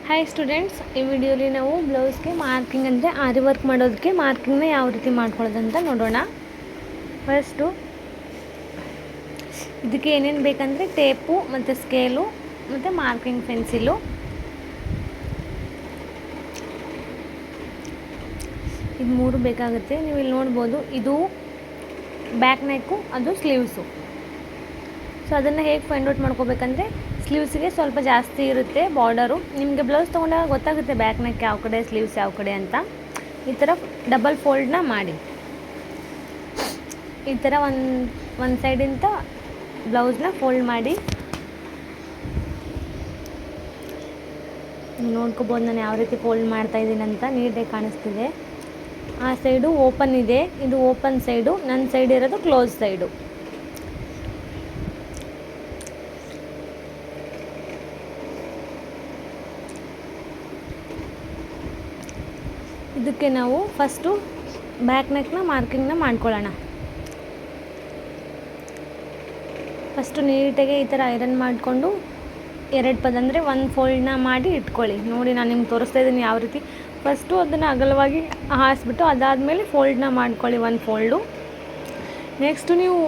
Hi students, ಈ ವಿಡಿಯೋಲಿ ನಾವು ಬ್ಲೌಸ್ಗೆ ಮಾರ್ಕಿಂಗ್ ಅಂದರೆ ಆರಿ ವರ್ಕ್ ಮಾಡೋದಕ್ಕೆ ಮಾರ್ಕಿಂಗ್ನ ಯಾವ ರೀತಿ ಮಾಡ್ಕೊಳ್ಳೋದಂತ ನೋಡೋಣ. ಫಸ್ಟು ಇದಕ್ಕೆ ಏನೇನು ಬೇಕಂದರೆ ಟೇಪು ಮತ್ತು ಸ್ಕೇಲು ಮತ್ತು ಮಾರ್ಕಿಂಗ್ ಪೆನ್ಸಿಲು. ಇದು ಮೂರು ಬೇಕಾಗುತ್ತೆ. ನೀವು ಇಲ್ಲಿ ನೋಡ್ಬೋದು, ಇದು ಬ್ಯಾಕ್ ನೆಕ್ಕು, ಅದು ಸ್ಲೀವ್ಸು. ಸೊ ಅದನ್ನು ಹೇಗೆ ಫೈಂಡ್ ಔಟ್ ಮಾಡ್ಕೋಬೇಕಂದ್ರೆ, ಸ್ಲೀವ್ಸಿಗೆ ಸ್ವಲ್ಪ ಜಾಸ್ತಿ ಇರುತ್ತೆ ಬಾರ್ಡರು. ನಿಮಗೆ ಬ್ಲೌಸ್ ತೊಗೊಂಡಾಗ ಗೊತ್ತಾಗುತ್ತೆ ಬ್ಯಾಕ್ ನೆಕ್ ಯಾವ ಕಡೆ, ಸ್ಲೀವ್ಸ್ ಯಾವ ಕಡೆ ಅಂತ. ಈ ಥರ ಡಬಲ್ ಫೋಲ್ಡ್ನ ಮಾಡಿ, ಈ ಥರ ಒಂದು ಸೈಡಿಂದ ಬ್ಲೌಸ್ನ ಫೋಲ್ಡ್ ಮಾಡಿ ನೋಡ್ಕೋಬೋದು ನಾನು ಯಾವ ರೀತಿ ಫೋಲ್ಡ್ ಮಾಡ್ತಾಯಿದ್ದೀನಿ ಅಂತ. ನೀಟಾಗಿ ಕಾಣಿಸ್ತಿದೆ. ಆ ಸೈಡು ಓಪನ್ ಇದೆ, ಇದು ಓಪನ್ ಸೈಡು, ನನ್ನ ಸೈಡ್ ಇರೋದು ಕ್ಲೋಸ್ ಸೈಡು. ಇದಕ್ಕೆ ನಾವು ಫಸ್ಟು ಬ್ಯಾಕ್ ನೆಕ್ನ ಮಾರ್ಕಿಂಗ್ನ ಮಾಡ್ಕೊಳ್ಳೋಣ. ಫಸ್ಟು ನೀಟಾಗಿ ಈ ಥರ ಐರನ್ ಮಾಡಿಕೊಂಡು ಎರಡು ಪದ ಅಂದರೆ ಒಂದು ಫೋಲ್ಡ್ನ ಮಾಡಿ ಇಟ್ಕೊಳ್ಳಿ. ನೋಡಿ, ನಾನು ನಿಮ್ಗೆ ತೋರಿಸ್ತಾ ಇದ್ದೀನಿ ಯಾವ ರೀತಿ. ಫಸ್ಟು ಅದನ್ನು ಅಗಲವಾಗಿ ಹಾಸಿಬಿಟ್ಟು ಅದಾದಮೇಲೆ ಫೋಲ್ಡ್ನ ಮಾಡ್ಕೊಳ್ಳಿ, ಒಂದು ಫೋಲ್ಡು. ನೆಕ್ಸ್ಟು ನೀವು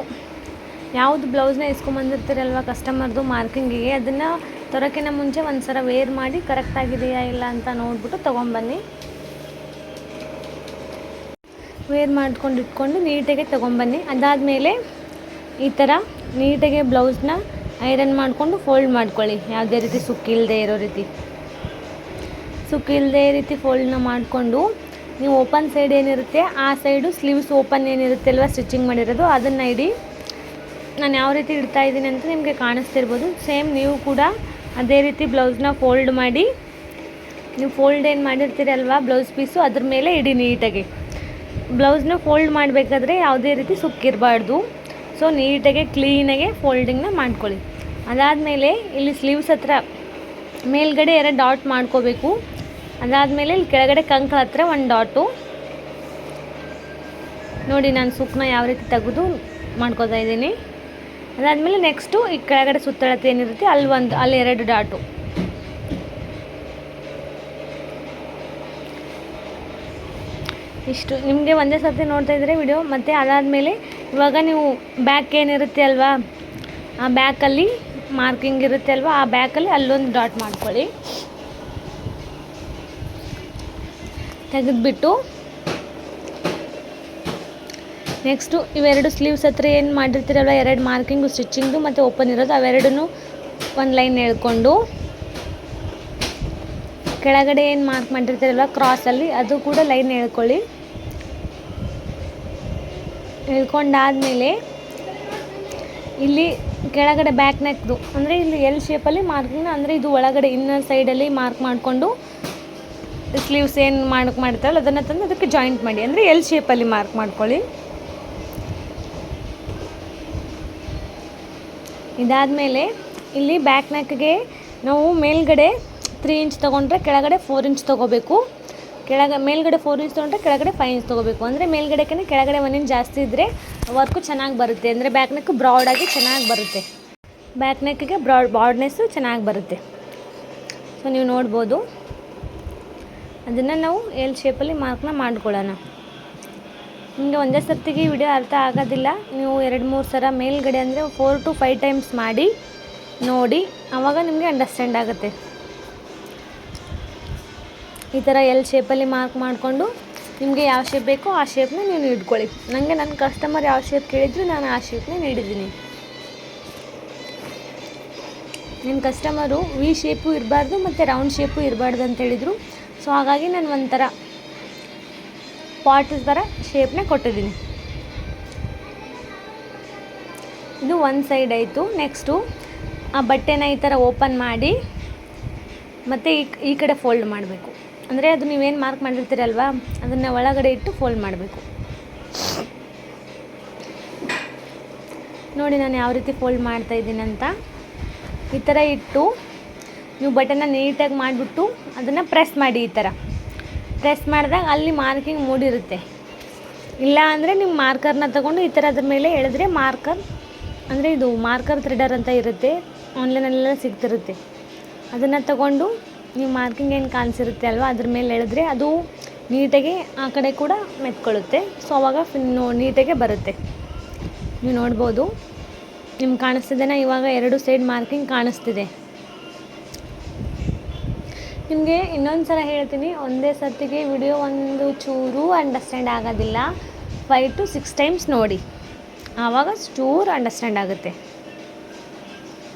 ಯಾವುದು ಬ್ಲೌಸ್ನ ಇಸ್ಕೊಂಬಂದಿರ್ತೀರಲ್ವ ಕಸ್ಟಮರ್ದು ಮಾರ್ಕಿಂಗಿಗೆ, ಅದನ್ನು ತರೋಕ್ಕಿಂತ ಮುಂಚೆ ಒಂದು ಸಲ ವೇರ್ ಮಾಡಿ ಕರೆಕ್ಟಾಗಿದೆಯಾ ಇಲ್ಲ ಅಂತ ನೋಡಿಬಿಟ್ಟು ತೊಗೊಂಬನ್ನಿ. ವೇರ್ ಮಾಡ್ಕೊಂಡು ಇಟ್ಕೊಂಡು ನೀಟಾಗಿ ತೊಗೊಂಬನ್ನಿ. ಅದಾದಮೇಲೆ ಈ ಥರ ನೀಟಾಗಿ ಬ್ಲೌಸ್ನ ಐರನ್ ಮಾಡಿಕೊಂಡು ಫೋಲ್ಡ್ ಮಾಡ್ಕೊಳ್ಳಿ, ಯಾವುದೇ ರೀತಿ ಸುಕ್ಕಿಲ್ಲದೆ ಇರೋ ರೀತಿ. ಸುಕ್ಕಿಲ್ಲದೆ ರೀತಿ ಫೋಲ್ಡ್ನ ಮಾಡಿಕೊಂಡು ನೀವು ಓಪನ್ ಸೈಡ್ ಏನಿರುತ್ತೆ ಆ ಸೈಡು ಸ್ಲೀವ್ಸ್ ಓಪನ್ ಏನಿರುತ್ತೆ ಅಲ್ವ ಸ್ಟಿಚಿಂಗ್ ಮಾಡಿರೋದು, ಅದನ್ನು ಇಡಿ. ನಾನು ಯಾವ ರೀತಿ ಇಡ್ತಾಯಿದ್ದೀನಿ ಅಂತ ನಿಮಗೆ ಕಾಣಿಸ್ತಿರ್ಬೋದು. ಸೇಮ್ ನೀವು ಕೂಡ ಅದೇ ರೀತಿ ಬ್ಲೌಸ್ನ ಫೋಲ್ಡ್ ಮಾಡಿ, ನೀವು ಫೋಲ್ಡ್ ಏನು ಮಾಡಿರ್ತೀರಲ್ವ ಬ್ಲೌಸ್ ಪೀಸು, ಅದ್ರ ಮೇಲೆ ಇಡಿ ನೀಟಾಗಿ. ಬ್ಲೌಸ್ನ ಫೋಲ್ಡ್ ಮಾಡಬೇಕಾದ್ರೆ ಯಾವುದೇ ರೀತಿ ಸುಕ್ಕಿರಬಾರ್ದು. ಸೊ ನೀಟಾಗಿ ಕ್ಲೀನಾಗೆ ಫೋಲ್ಡಿಂಗ್ನ ಮಾಡ್ಕೊಳ್ಳಿ. ಅದಾದಮೇಲೆ ಇಲ್ಲಿ ಸ್ಲೀವ್ಸ್ ಹತ್ರ ಮೇಲ್ಗಡೆ 2 ಡಾಟ್ ಮಾಡ್ಕೋಬೇಕು. ಅದಾದಮೇಲೆ ಇಲ್ಲಿ ಕೆಳಗಡೆ ಕಂಕಳ ಹತ್ರ 1 ಡಾಟು. ನೋಡಿ, ನಾನು ಸುಕ್ಕನ್ನ ಯಾವ ರೀತಿ ತೆಗೆದು ಮಾಡ್ಕೋತಾ ಇದ್ದೀನಿ. ಅದಾದಮೇಲೆ ನೆಕ್ಸ್ಟು ಈ ಕೆಳಗಡೆ ಸುತ್ತಳತೆ ಏನಿರುತ್ತೆ ಅಲ್ಲಿ 2 ಡಾಟು. ಇಷ್ಟು ನಿಮಗೆ ಒಂದೇ ಸರ್ತಿ ನೋಡ್ತಾ ಇದ್ದರೆ ವಿಡಿಯೋ. ಮತ್ತು ಅದಾದಮೇಲೆ ಇವಾಗ ನೀವು ಬ್ಯಾಕ್ ಏನಿರುತ್ತೆ ಅಲ್ವಾ, ಆ ಬ್ಯಾಕಲ್ಲಿ ಮಾರ್ಕಿಂಗ್ ಇರುತ್ತೆ ಅಲ್ವಾ, ಆ ಬ್ಯಾಕಲ್ಲಿ ಅಲ್ಲೊಂದು ಡಾಟ್ ಮಾಡ್ಕೊಳ್ಳಿ. ತೆಗೆದುಬಿಟ್ಟು ನೆಕ್ಸ್ಟು ಇವೆರಡು ಸ್ಲೀವ್ಸ್ ಹತ್ರ ಏನು ಮಾಡಿರ್ತೀರಲ್ವ, 2 ಮಾರ್ಕಿಂಗು ಸ್ಟಿಚಿಂಗ್ದು ಮತ್ತು ಓಪನ್ ಇರೋದು, ಅವೆರಡೂ ಒಂದು ಲೈನ್ ಎಳ್ಕೊಂಡು ಕೆಳಗಡೆ ಏನು ಮಾರ್ಕ್ ಮಾಡಿರ್ತೀರಲ್ವ ಕ್ರಾಸಲ್ಲಿ, ಅದು ಕೂಡ ಲೈನ್ ಎಳ್ಕೊಳ್ಳಿ. ಎಳ್ಕೊಂಡಾದಮೇಲೆ ಇಲ್ಲಿ ಕೆಳಗಡೆ ಬ್ಯಾಕ್ ನೆಕ್ದು ಅಂದರೆ ಇಲ್ಲಿ ಎಲ್ ಶೇಪಲ್ಲಿ ಮಾರ್ಕಿಂಗ್ನ, ಅಂದರೆ ಇದು ಒಳಗಡೆ ಇನ್ನರ್ ಸೈಡಲ್ಲಿ ಮಾರ್ಕ್ ಮಾಡಿಕೊಂಡು ಸ್ಲೀವ್ಸ್ ಏನು ಮಾಡ್ತಾರಲ್ಲ ಅದನ್ನು ತಂದು ಅದಕ್ಕೆ ಜಾಯಿಂಟ್ ಮಾಡಿ, ಅಂದರೆ ಎಲ್ ಶೇಪಲ್ಲಿ ಮಾರ್ಕ್ ಮಾಡ್ಕೊಳ್ಳಿ. ಇದಾದಮೇಲೆ ಇಲ್ಲಿ ಬ್ಯಾಕ್ ನೆಕ್ಗೆ ನಾವು ಮೇಲ್ಗಡೆ 3 ಇಂಚ್ ತೊಗೊಂಡ್ರೆ ಕೆಳಗಡೆ 4 ಇಂಚ್ ತೊಗೋಬೇಕು. ಮೇಲ್ಗಡೆ 4 ಇಂಚ್ ತೊಗೊಂಡ್ರೆ ಕೆಳಗಡೆ 5 ಇಂಚ್ ತೊಗೋಬೇಕು. ಅಂದರೆ ಮೇಲ್ಗಡೆಗೆ ಕೆಳಗಡೆ 1 ಇಂಚ್ ಜಾಸ್ತಿ ಇದ್ದರೆ ವರ್ಕು ಚೆನ್ನಾಗಿ ಬರುತ್ತೆ, ಅಂದರೆ ಬ್ಯಾಕ್ ನೆಕ್ ಬ್ರಾಡಾಗಿ ಚೆನ್ನಾಗಿ ಬರುತ್ತೆ. ಬ್ಯಾಕ್ ನೆಕ್ಗೆ ಬ್ರಾಡ್ನೆಸ್ಸು ಚೆನ್ನಾಗಿ ಬರುತ್ತೆ. ಸೊ ನೀವು ನೋಡ್ಬೋದು, ಅದನ್ನು ನಾವು ಎಲ್ ಶೇಪಲ್ಲಿ ಮಾರ್ಕ್ನ ಮಾಡ್ಕೊಳ್ಳೋಣ. ನಿಮಗೆ ಒಂದೇ ಸರ್ತಿಗೆ ಈ ವಿಡಿಯೋ ಅರ್ಥ ಆಗೋದಿಲ್ಲ. ನೀವು 2-3 ಸಲ ಮೇಲ್ಗಡೆ ಅಂದರೆ 4 to 5 ಟೈಮ್ಸ್ ಮಾಡಿ ನೋಡಿ, ಆವಾಗ ನಿಮಗೆ ಅಂಡರ್ಸ್ಟ್ಯಾಂಡ್ ಆಗುತ್ತೆ. ಈ ಥರ ಎಲ್ ಶೇಪಲ್ಲಿ ಮಾರ್ಕ್ ಮಾಡಿಕೊಂಡು ನಿಮಗೆ ಯಾವ ಶೇಪ್ ಬೇಕೋ ಆ ಶೇಪ್ನ ನೀವು ಇಟ್ಕೊಳ್ಳಿ. ನನಗೆ ನನ್ನ ಕಸ್ಟಮರ್ ಯಾವ ಶೇಪ್ ಕೇಳಿದ್ರು ನಾನು ಆ ಶೇಪ್ನ ನೀಡಿದ್ದೀನಿ. ನನ್ನ ಕಸ್ಟಮರು ವಿ ಶೇಪು ಇರಬಾರ್ದು ಮತ್ತು ರೌಂಡ್ ಶೇಪು ಇರಬಾರ್ದು ಅಂತ ಹೇಳಿದರು. ಸೊ ಹಾಗಾಗಿ ನಾನು ಒಂಥರ ಪಾಟ್ ಥರ ಶೇಪ್ನ ಕೊಟ್ಟಿದ್ದೀನಿ. ಇದು ಒಂದು ಸೈಡ್ ಆಯಿತು. ನೆಕ್ಸ್ಟು ಆ ಬಟ್ಟೆನ ಈ ಥರ ಓಪನ್ ಮಾಡಿ ಮತ್ತು ಈ ಕಡೆ ಫೋಲ್ಡ್ ಮಾಡಬೇಕು. ಅಂದರೆ ಅದು ನೀವೇನು ಮಾರ್ಕ್ ಮಾಡಿರ್ತೀರಲ್ವ ಅದನ್ನು ಒಳಗಡೆ ಇಟ್ಟು ಫೋಲ್ಡ್ ಮಾಡಬೇಕು. ನೋಡಿ ನಾನು ಯಾವ ರೀತಿ ಫೋಲ್ಡ್ ಮಾಡ್ತಾಯಿದ್ದೀನಿ ಅಂತ. ಈ ಥರ ಇಟ್ಟು ನೀವು ಬಟನ್ನ ನೀಟಾಗಿ ಮಾಡಿಬಿಟ್ಟು ಅದನ್ನು ಪ್ರೆಸ್ ಮಾಡಿ. ಈ ಥರ ಪ್ರೆಸ್ ಮಾಡಿದಾಗ ಅಲ್ಲಿ ಮಾರ್ಕಿಂಗ್ ಮೂಡಿರುತ್ತೆ. ಇಲ್ಲ ಅಂದರೆ ನಿಮ್ಮ ಮಾರ್ಕರ್ನ ತೊಗೊಂಡು ಈ ಥರ ಅದ್ರ ಮೇಲೆ ಎಳೆದ್ರೆ ಮಾರ್ಕರ್, ಅಂದರೆ ಇದು ಮಾರ್ಕರ್ ಥ್ರೆಡರ್ ಅಂತ ಇರುತ್ತೆ, ಆನ್ಲೈನಲ್ಲೆಲ್ಲ ಸಿಗ್ತಿರುತ್ತೆ. ಅದನ್ನು ತಗೊಂಡು ನೀವು ಮಾರ್ಕಿಂಗ್ ಏನು ಕಾಣಿಸಿರುತ್ತೆ ಅಲ್ವಾ ಅದ್ರ ಮೇಲೆ ಎಳೆದ್ರೆ ಅದು ನೀಟಾಗಿ ಆ ಕಡೆ ಕೂಡ ಮೆತ್ಕೊಳ್ಳುತ್ತೆ. ಸೊ ಆವಾಗ ನೀಟಾಗೆ ಬರುತ್ತೆ. ನೀವು ನೋಡ್ಬೋದು, ನಿಮ್ಗೆ ಕಾಣಿಸ್ತಿದೆನಾ? ಇವಾಗ 2 ಸೈಡ್ ಮಾರ್ಕಿಂಗ್ ಕಾಣಿಸ್ತಿದೆ. ನಿಮಗೆ ಇನ್ನೊಂದು ಸಲ ಹೇಳ್ತೀನಿ, ಒಂದೇ ಸರ್ತಿಗೆ ವಿಡಿಯೋ ಒಂದು ಚೂರು ಅಂಡರ್ಸ್ಟ್ಯಾಂಡ್ ಆಗೋದಿಲ್ಲ. 5 to 6 ಟೈಮ್ಸ್ ನೋಡಿ, ಆವಾಗ ಚೂರು ಅಂಡರ್ಸ್ಟ್ಯಾಂಡ್ ಆಗುತ್ತೆ.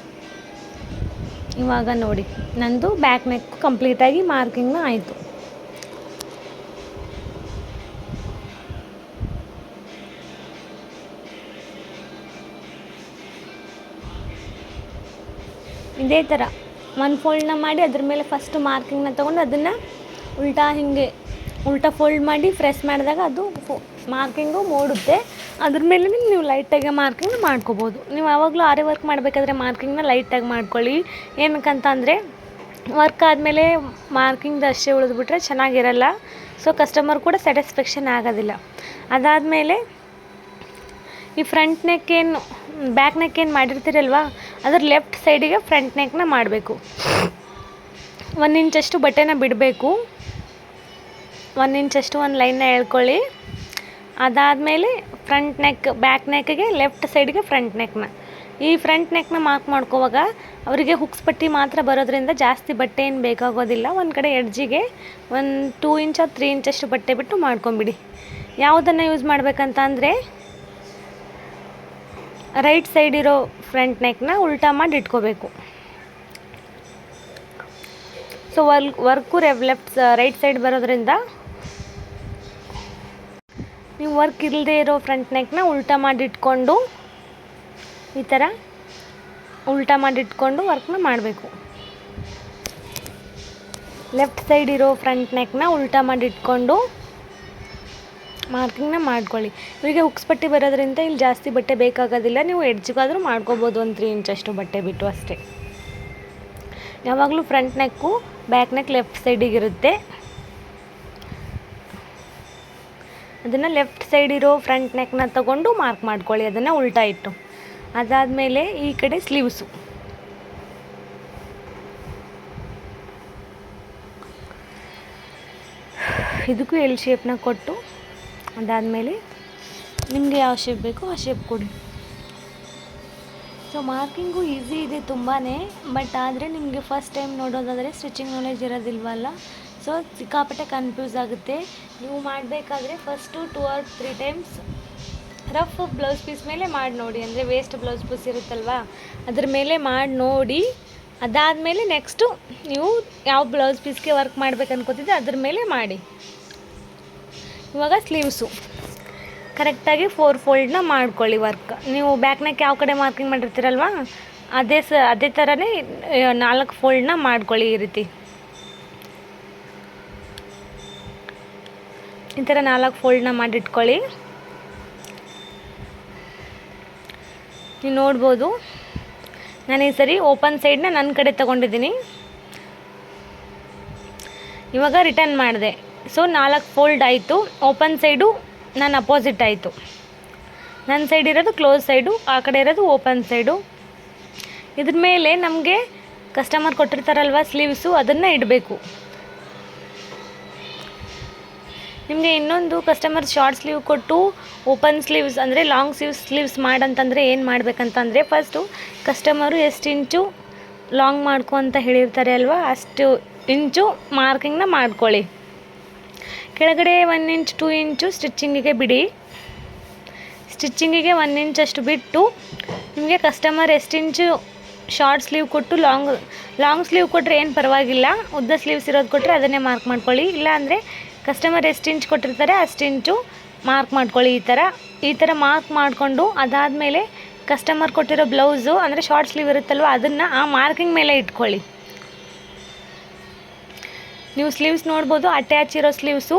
ಇವಾಗ ನೋಡಿ, ನಂದು ಬ್ಯಾಕ್ ನೆಕ್ ಕಂಪ್ಲೀಟಾಗಿ ಮಾರ್ಕಿಂಗ್ನ ಆಯಿತು. ಇದೇ ಥರ ಒಂದು ಫೋಲ್ಡ್ನ ಮಾಡಿ ಅದ್ರ ಮೇಲೆ ಫಸ್ಟ್ ಮಾರ್ಕಿಂಗ್ನ ತೊಗೊಂಡು ಅದನ್ನು ಉಲ್ಟಾ ಫೋಲ್ಡ್ ಮಾಡಿ ಪ್ರೆಸ್ ಮಾಡಿದಾಗ ಅದು ಮಾರ್ಕಿಂಗು ಮೂಡುತ್ತೆ. ಅದ್ರ ಮೇಲೆ ನೀವು ಲೈಟಾಗಿ ಮಾರ್ಕಿಂಗ್ ಮಾಡ್ಕೋಬೋದು. ನೀವು ಯಾವಾಗಲೂ ಆರಿ ವರ್ಕ್ ಮಾಡಬೇಕಾದ್ರೆ ಮಾರ್ಕಿಂಗ್ನ ಲೈಟಾಗಿ ಮಾಡ್ಕೊಳ್ಳಿ. ಏನಕ್ಕಂತಂದರೆ ವರ್ಕ್ ಆದಮೇಲೆ ಮಾರ್ಕಿಂಗ್ದು ಅಷ್ಟೇ ಉಳಿದ್ಬಿಟ್ರೆ ಚೆನ್ನಾಗಿರಲ್ಲ. ಸೊ ಕಸ್ಟಮರ್ ಕೂಡ ಸ್ಯಾಟಿಸ್ಫ್ಯಾಕ್ಷನ್ ಆಗೋದಿಲ್ಲ. ಅದಾದಮೇಲೆ ಈ ಫ್ರಂಟ್ ನೆಕ್ ಏನು ಬ್ಯಾಕ್ ನೆಕ್ ಏನು ಮಾಡಿರ್ತೀರಲ್ವ ಅದ್ರ ಲೆಫ್ಟ್ ಸೈಡಿಗೆ ಫ್ರಂಟ್ ನೆಕ್ನ ಮಾಡಬೇಕು. 1 ಇಂಚಷ್ಟು ಬಟ್ಟೆನ ಬಿಡಬೇಕು. 1 ಇಂಚಷ್ಟು ಒಂದು ಲೈನ್ನ ಎಳ್ಕೊಳ್ಳಿ. ಅದಾದಮೇಲೆ ಫ್ರಂಟ್ ನೆಕ್ ಬ್ಯಾಕ್ ನೆಕ್ಗೆ ಲೆಫ್ಟ್ ಸೈಡ್ಗೆ ಫ್ರಂಟ್ ನೆಕ್ನ ಈ ಫ್ರಂಟ್ ನೆಕ್ನ ಮಾರ್ಕ್ ಮಾಡ್ಕೋವಾಗ ಅವರಿಗೆ ಹುಕ್ಸ್ ಪಟ್ಟಿ ಮಾತ್ರ ಬರೋದ್ರಿಂದ ಜಾಸ್ತಿ ಬಟ್ಟೆ ಏನು ಬೇಕಾಗೋದಿಲ್ಲ. ಒಂದು ಕಡೆ ಎಡ್ಜಿಗೆ 2 ಇಂಚ್ 3 ಇಂಚಷ್ಟು ಬಟ್ಟೆ ಬಿಟ್ಟು ಮಾಡ್ಕೊಂಬಿಡಿ. ಯಾವುದನ್ನು ಯೂಸ್ ಮಾಡಬೇಕಂತ ಅಂದರೆ ರೈಟ್ ಸೈಡ್ ಇರೋ ಫ್ರಂಟ್ ನೆಕ್ನ ಉಲ್ಟಾ ಮಾಡಿ ಇಟ್ಕೋಬೇಕು. ಸೊ ವರ್ಕು ರೈಟ್ ಸೈಡ್ ಬರೋದ್ರಿಂದ ನೀವು ವರ್ಕ್ ಇಲ್ಲದೆ ಇರೋ ಫ್ರಂಟ್ ನೆಕ್ನ ಉಲ್ಟಾ ಮಾಡಿ ಇಟ್ಕೊಂಡು ಈ ಥರ ಉಲ್ಟಾ ಮಾಡಿ ಇಟ್ಕೊಂಡು ವರ್ಕ್ನ ಮಾಡಬೇಕು. ಲೆಫ್ಟ್ ಸೈಡ್ ಇರೋ ಫ್ರಂಟ್ ನೆಕ್ನ ಉಲ್ಟಾ ಮಾಡಿ ಇಟ್ಕೊಂಡು ಮಾರ್ಕಿಂಗ್ನ ಮಾಡ್ಕೊಳ್ಳಿ. ಇವರಿಗೆ ಹುಕ್ಸ್ ಪಟ್ಟಿ ಬರೋದ್ರಿಂದ ಇಲ್ಲಿ ಜಾಸ್ತಿ ಬಟ್ಟೆ ಬೇಕಾಗೋದಿಲ್ಲ. ನೀವು ಎಡ್ಜ್ಗಾದರೂ ಮಾಡ್ಕೋಬೋದು, ಒಂದು 3 ಇಂಚಷ್ಟು ಬಟ್ಟೆ ಬಿಟ್ಟು ಅಷ್ಟೇ. ಯಾವಾಗಲೂ front neck back neck left ಸೈಡಿಗಿರುತ್ತೆ. ಅದನ್ನು ಲೆಫ್ಟ್ ಸೈಡ್ ಇರೋ ಫ್ರಂಟ್ ನೆಕ್ನ ತಗೊಂಡು ಮಾರ್ಕ್ ಮಾಡ್ಕೊಳ್ಳಿ, ಅದನ್ನು ಉಲ್ಟಾ ಇಟ್ಟು. ಅದಾದಮೇಲೆ ಈ ಕಡೆ ಸ್ಲೀವ್ಸು ಇದಕ್ಕೂ ಎಲ್ ಶೇಪ್ನ ಕೊಟ್ಟು ಅದಾದಮೇಲೆ ನಿಮಗೆ ಯಾವ ಶೇಪ್ ಬೇಕೋ ಆ ಶೇಪ್ ಕೊಡಿ. ಸೊ ಮಾರ್ಕಿಂಗು ಈಸಿ ಇದೆ ತುಂಬಾ. ಬಟ್ ಆದರೆ ನಿಮಗೆ ಫಸ್ಟ್ ಟೈಮ್ ನೋಡೋದಾದರೆ ಸ್ಟಿಚಿಂಗ್ ನಾಲೆಜ್ ಇರೋದಿಲ್ವಲ್ಲ, ಸೊ ಸಿಕ್ಕಾಪಟ್ಟೆ ಕನ್ಫ್ಯೂಸ್ ಆಗುತ್ತೆ. ನೀವು ಮಾಡಬೇಕಾದ್ರೆ first 2 or 3 times rough blouse piece ಮೇಲೆ ಮಾಡಿ ನೋಡಿ. ಅಂದರೆ ವೇಸ್ಟ್ ಬ್ಲೌಸ್ ಪೀಸ್ ಇರುತ್ತಲ್ವ ಅದ್ರ ಮೇಲೆ ಮಾಡಿ ನೋಡಿ. ಅದಾದಮೇಲೆ ನೆಕ್ಸ್ಟು ನೀವು ಯಾವ ಬ್ಲೌಸ್ ಪೀಸ್ಗೆ ವರ್ಕ್ ಮಾಡ್ಬೇಕು ಅನ್ಕೋತಿದ್ದೆ ಅದ್ರ ಮೇಲೆ ಮಾಡಿ. ಇವಾಗ ಸ್ಲೀವ್ಸು ಕರೆಕ್ಟಾಗಿ 4 ಫೋಲ್ಡ್ನ ಮಾಡ್ಕೊಳ್ಳಿ. ವರ್ಕ್ ನೀವು ಬ್ಯಾಕ್ ನೆಕ್ ಯಾವ ಕಡೆ ಮಾರ್ಕಿಂಗ್ ಮಾಡಿರ್ತೀರಲ್ವ ಅದೇ ಥರನೇ 4 ಫೋಲ್ಡ್ನ ಮಾಡ್ಕೊಳ್ಳಿ. ಈ ರೀತಿ ಈ ಥರ 4 ಫೋಲ್ಡ್ನ ಮಾಡಿಟ್ಕೊಳ್ಳಿ. ನೀವು ನೋಡ್ಬೋದು, ನಾನು ಈ ಸರಿ ಓಪನ್ ಸೈಡ್ನ ನನ್ನ ಕಡೆ ತೊಗೊಂಡಿದ್ದೀನಿ. ಇವಾಗ ರಿಟರ್ನ್ ಮಾಡಿದೆ. ಸೊ 4 ಫೋಲ್ಡ್ ಆಯಿತು. ಓಪನ್ ಸೈಡು ನಾನು ಅಪೋಸಿಟ್ ಆಯಿತು. ನನ್ನ ಸೈಡ್ ಇರೋದು ಕ್ಲೋಸ್ ಸೈಡು, ಆ ಕಡೆ ಇರೋದು ಓಪನ್ ಸೈಡು. ಇದ್ರ ಮೇಲೆ ನಮಗೆ ಕಸ್ಟಮರ್ ಕೊಟ್ಟಿರ್ತಾರಲ್ವ ಸ್ಲೀವ್ಸು ಅದನ್ನು ಇಡಬೇಕು. ನಿಮಗೆ ಇನ್ನೊಂದು ಕಸ್ಟಮರ್ ಶಾರ್ಟ್ ಸ್ಲೀವ್ ಕೊಟ್ಟು ಓಪನ್ ಸ್ಲೀವ್ಸ್ ಅಂದರೆ ಲಾಂಗ್ ಸ್ಲೀವ್ಸ್ ಮಾಡಂತಂದರೆ ಏನು ಮಾಡಬೇಕಂತಂದರೆ ಫಸ್ಟು ಕಸ್ಟಮರು ಎಷ್ಟು ಇಂಚು ಲಾಂಗ್ ಮಾಡ್ಕೊ ಅಂತ ಹೇಳಿರ್ತಾರೆ ಅಲ್ವಾ ಅಷ್ಟು ಇಂಚು ಮಾರ್ಕಿಂಗ್ನ ಮಾಡ್ಕೊಳ್ಳಿ. ಕೆಳಗಡೆ 1 ಇಂಚ್ 2 ಇಂಚು ಸ್ಟಿಚ್ಚಿಂಗಿಗೆ ಬಿಡಿ. ಸ್ಟಿಚ್ಚಿಂಗಿಗೆ 1 ಇಂಚಷ್ಟು ಬಿಟ್ಟು ನಿಮಗೆ ಕಸ್ಟಮರ್ ಎಷ್ಟು ಇಂಚು ಶಾರ್ಟ್ ಸ್ಲೀವ್ ಕೊಟ್ಟು ಲಾಂಗ್ ಸ್ಲೀವ್ ಕೊಟ್ಟರೆ ಏನು ಪರವಾಗಿಲ್ಲ, ಉದ್ದ ಸ್ಲೀವ್ಸ್ ಇರೋದು ಕೊಟ್ಟರೆ ಅದನ್ನೇ ಮಾರ್ಕ್ ಮಾಡ್ಕೊಳ್ಳಿ. ಇಲ್ಲಾಂದರೆ ಕಸ್ಟಮರ್ ಎಷ್ಟು ಇಂಚ್ ಕೊಟ್ಟಿರ್ತಾರೆ ಅಷ್ಟು ಇಂಚು ಮಾರ್ಕ್ ಮಾಡ್ಕೊಳ್ಳಿ. ಈ ಥರ ಮಾರ್ಕ್ ಮಾಡಿಕೊಂಡು ಅದಾದಮೇಲೆ ಕಸ್ಟಮರ್ ಕೊಟ್ಟಿರೋ ಬ್ಲೌಸು ಅಂದರೆ ಶಾರ್ಟ್ ಸ್ಲೀವ್ ಇರುತ್ತಲ್ವ ಅದನ್ನು ಆ ಮಾರ್ಕಿಂಗ್ ಮೇಲೆ ಇಟ್ಕೊಳ್ಳಿ. ನೀವು ಸ್ಲೀವ್ಸ್ ನೋಡ್ಬೋದು, ಅಟ್ಯಾಚ್ ಇರೋ ಸ್ಲೀವ್ಸು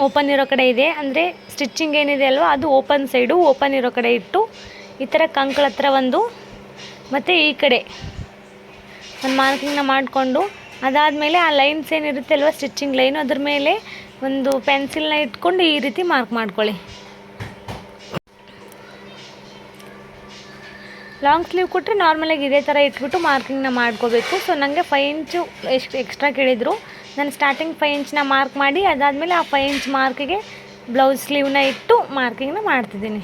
ಓಪನ್ ಇರೋ ಕಡೆ ಇದೆ. ಅಂದರೆ ಸ್ಟಿಚ್ಚಿಂಗ್ ಏನಿದೆ ಅಲ್ವ ಅದು ಓಪನ್ ಸೈಡು ಓಪನ್ ಇರೋ ಕಡೆ ಇಟ್ಟು ಈ ಥರ ಕಂಕಳ ಹತ್ರ ಒಂದು ಮತ್ತು ಈ ಕಡೆ ಒಂದು ಮಾರ್ಕಿಂಗ್ನ ಮಾಡಿಕೊಂಡು ಅದಾದಮೇಲೆ ಆ ಲೈನ್ಸ್ ಏನಿರುತ್ತೆ ಅಲ್ವ ಸ್ಟಿಚ್ಚಿಂಗ್ ಲೈನು ಅದ್ರ ಮೇಲೆ ಒಂದು ಪೆನ್ಸಿಲ್ನ ಇಟ್ಕೊಂಡು ಈ ರೀತಿ ಮಾರ್ಕ್ ಮಾಡ್ಕೊಳ್ಳಿ. ಲಾಂಗ್ ಸ್ಲೀವ್ ಕೊಟ್ಟರೆ ನಾರ್ಮಲಾಗಿ ಇದೇ ಥರ ಇಟ್ಬಿಟ್ಟು ಮಾರ್ಕಿಂಗ್ನ ಮಾಡ್ಕೋಬೇಕು. ಸೊ ನನಗೆ 5 ಇಂಚು ಎಕ್ಸ್ಟ್ರಾ ಕೇಳಿದರು. ನಾನು ಸ್ಟಾರ್ಟಿಂಗ್ 5 ಇಂಚನ್ನ ಮಾರ್ಕ್ ಮಾಡಿ ಅದಾದಮೇಲೆ ಆ 5 ಇಂಚ್ ಮಾರ್ಕಿಗೆ ಬ್ಲೌಸ್ ಸ್ಲೀವ್ನ ಇಟ್ಟು ಮಾರ್ಕಿಂಗ್ನ ಮಾಡ್ತಿದ್ದೀನಿ.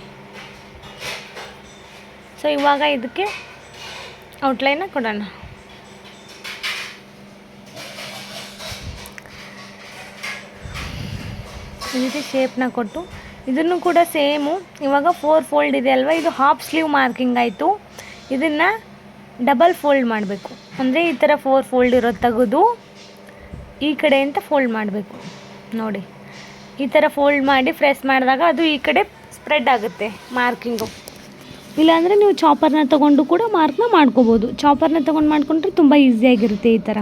ಸೊ ಇವಾಗ ಇದಕ್ಕೆ ಔಟ್ಲೈನ್ನ ಕೊಡೋಣ. ಈ ರೀತಿ ಶೇಪ್ನ ಕೊಟ್ಟು ಇದನ್ನು ಕೂಡ ಸೇಮು ಇವಾಗ 4 ಫೋಲ್ಡ್ ಇದೆ ಅಲ್ವಾ, ಇದು ಹಾಫ್ ಸ್ಲೀವ್ ಮಾರ್ಕಿಂಗ್ ಆಯಿತು. ಇದನ್ನು ಡಬಲ್ ಫೋಲ್ಡ್ ಮಾಡಬೇಕು. ಅಂದರೆ ಈ ಥರ 4 ಫೋಲ್ಡ್ ಇರೋದು ತೆಗೆದು ಈ ಕಡೆ ಅಂತ ಫೋಲ್ಡ್ ಮಾಡಬೇಕು. ನೋಡಿ ಈ ಥರ ಫೋಲ್ಡ್ ಮಾಡಿ ಪ್ರೆಸ್ ಮಾಡಿದಾಗ ಅದು ಈ ಕಡೆ ಸ್ಪ್ರೆಡ್ ಆಗುತ್ತೆ ಮಾರ್ಕಿಂಗು. ಇಲ್ಲಾಂದರೆ ನೀವು ಚಾಪರ್ನ ತೊಗೊಂಡು ಕೂಡ ಮಾರ್ಕ್ನ ಮಾಡ್ಕೋಬೋದು. ಚಾಪರ್ನ ತೊಗೊಂಡು ಮಾಡ್ಕೊಂಡ್ರೆ ತುಂಬ ಈಸಿಯಾಗಿರುತ್ತೆ. ಈ ಥರ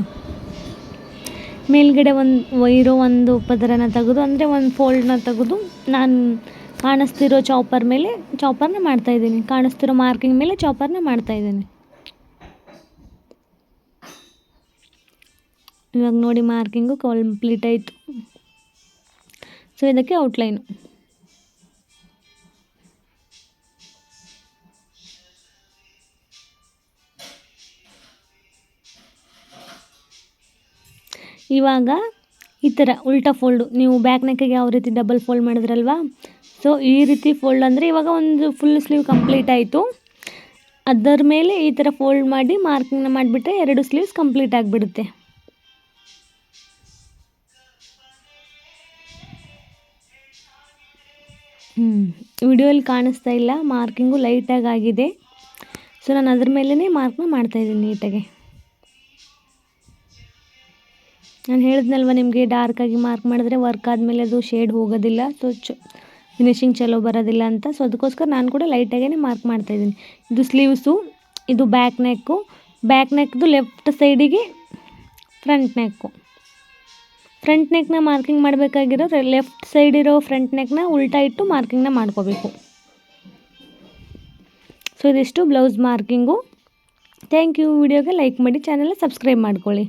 ಮೇಲ್ಗಡೆ ಒಂದು ಪದರನ ತೆಗೆದು ಅಂದರೆ ಒಂದು ಫೋಲ್ಡ್ನ ತೆಗೆದು ನಾನು ಕಾಣಿಸ್ತಿರೋ ಚಾಪರ್ನ ಮಾಡ್ತಾಯಿದ್ದೀನಿ. ಕಾಣಿಸ್ತಿರೋ ಮಾರ್ಕಿಂಗ್ ಮೇಲೆ ಚಾಪರ್ನ ಮಾಡ್ತಾಯಿದ್ದೀನಿ. ಇವಾಗ ನೋಡಿ ಮಾರ್ಕಿಂಗು ಕಂಪ್ಲೀಟ್ ಆಯಿತು. ಸೊ ಇದಕ್ಕೆ ಔಟ್ಲೈನು. ಇವಾಗ ಈ ಥರ ಉಲ್ಟಾ ಫೋಲ್ಡು, ನೀವು ಬ್ಯಾಕ್ ನೆಕ್ಕಿಗೆ ಯಾವ ರೀತಿ ಡಬಲ್ ಫೋಲ್ಡ್ ಮಾಡಿದ್ರಲ್ವಾ, ಸೊ ಈ ರೀತಿ ಫೋಲ್ಡ್ ಅಂದರೆ ಇವಾಗ ಒಂದು ಫುಲ್ ಸ್ಲೀವ್ ಕಂಪ್ಲೀಟ್ ಆಯಿತು. ಅದರ ಮೇಲೆ ಈ ಥರ ಫೋಲ್ಡ್ ಮಾಡಿ ಮಾರ್ಕಿಂಗ್ನ ಮಾಡಿಬಿಟ್ರೆ 2 ಸ್ಲೀವ್ಸ್ ಕಂಪ್ಲೀಟ್ ಆಗಿಬಿಡುತ್ತೆ. ವಿಡಿಯೋಲಿ ಕಾಣಿಸ್ತಾ ಇಲ್ಲ, ಮಾರ್ಕಿಂಗು ಲೈಟಾಗಿ ಆಗಿದೆ. ಸೊ ನಾನು ಅದ್ರ ಮೇಲೇ ಮಾರ್ಕ್ನ ಮಾಡ್ತಾಯಿದ್ದೀನಿ ನೀಟಾಗಿ. ನಾನು ಹೇಳಿದ್ನಲ್ವ ನಿಮಗೆ, ಡಾರ್ಕಾಗಿ ಮಾರ್ಕ್ ಮಾಡಿದ್ರೆ ವರ್ಕ್ ಆದಮೇಲೆ ಅದು ಶೇಡ್ ಹೋಗೋದಿಲ್ಲ, ಸೊ ಫಿನಿಶಿಂಗ್ ಚಲೋ ಬರೋದಿಲ್ಲ ಅಂತ. ಸೊ ಅದಕ್ಕೋಸ್ಕರ ನಾನು ಕೂಡ ಲೈಟಾಗೇ ಮಾರ್ಕ್ ಮಾಡ್ತಾಯಿದ್ದೀನಿ. ಇದು ಸ್ಲೀವ್ಸು, ಇದು ಬ್ಯಾಕ್ ನೆಕ್ದು ಲೆಫ್ಟ್ ಸೈಡಿಗೆ ಫ್ರಂಟ್ ನೆಕ್ನ ಮಾರ್ಕಿಂಗ್ ಮಾಡಬೇಕಾಗಿರೋ ಲೆಫ್ಟ್ ಸೈಡ್ ಇರೋ ಫ್ರಂಟ್ ನೆಕ್ನ ಉಲ್ಟಾ ಇಟ್ಟು ಮಾರ್ಕಿಂಗ್ನ ಮಾಡ್ಕೋಬೇಕು. ಸೊ ಇದಿಷ್ಟು ಬ್ಲೌಸ್ ಮಾರ್ಕಿಂಗು. Thank you. ವಿಡಿಯೋಗೆ ಲೈಕ್ ಮಾಡಿ, ಚಾನಲ್ನ ಸಬ್ಸ್ಕ್ರೈಬ್ ಮಾಡ್ಕೊಳ್ಳಿ.